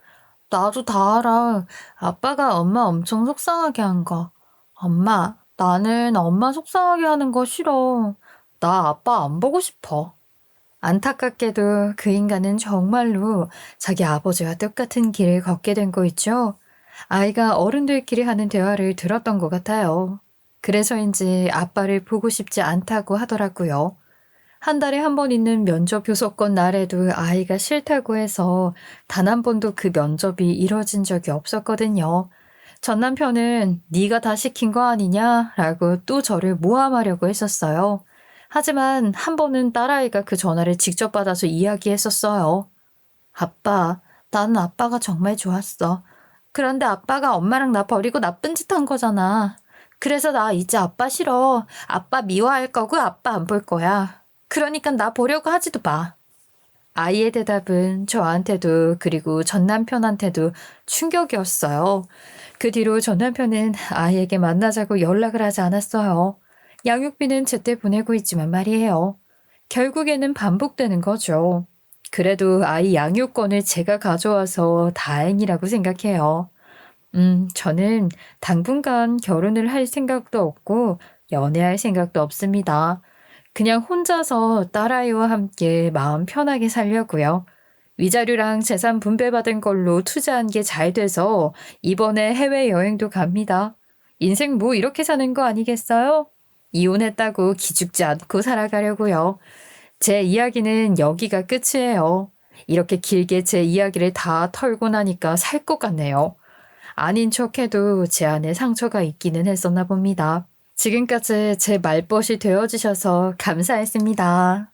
나도 다 알아. 아빠가 엄마 엄청 속상하게 한 거. 엄마, 나는 엄마 속상하게 하는 거 싫어. 나 아빠 안 보고 싶어. 안타깝게도 그 인간은 정말로 자기 아버지와 똑같은 길을 걷게 된 거 있죠? 아이가 어른들끼리 하는 대화를 들었던 것 같아요. 그래서인지 아빠를 보고 싶지 않다고 하더라고요. 한 달에 한 번 있는 면접 교섭권 날에도 아이가 싫다고 해서 단 한 번도 그 면접이 이뤄진 적이 없었거든요. 전 남편은 네가 다 시킨 거 아니냐라고 또 저를 모함하려고 했었어요. 하지만 한 번은 딸아이가 그 전화를 직접 받아서 이야기했었어요. 아빠, 나는 아빠가 정말 좋았어. 그런데 아빠가 엄마랑 나 버리고 나쁜 짓 한 거잖아. 그래서 나 이제 아빠 싫어. 아빠 미워할 거고 아빠 안 볼 거야. 그러니까 나 보려고 하지도 마. 아이의 대답은 저한테도 그리고 전 남편한테도 충격이었어요. 그 뒤로 전 남편은 아이에게 만나자고 연락을 하지 않았어요. 양육비는 제때 보내고 있지만 말이에요. 결국에는 반복되는 거죠. 그래도 아이 양육권을 제가 가져와서 다행이라고 생각해요. 저는 당분간 결혼을 할 생각도 없고 연애할 생각도 없습니다. 그냥 혼자서 딸아이와 함께 마음 편하게 살려고요. 위자료랑 재산 분배받은 걸로 투자한 게 잘 돼서 이번에 해외여행도 갑니다. 인생 뭐 이렇게 사는 거 아니겠어요? 이혼했다고 기죽지 않고 살아가려고요. 제 이야기는 여기가 끝이에요. 이렇게 길게 제 이야기를 다 털고 나니까 살 것 같네요. 아닌 척해도 제 안에 상처가 있기는 했었나 봅니다. 지금까지 제 말벗이 되어주셔서 감사했습니다.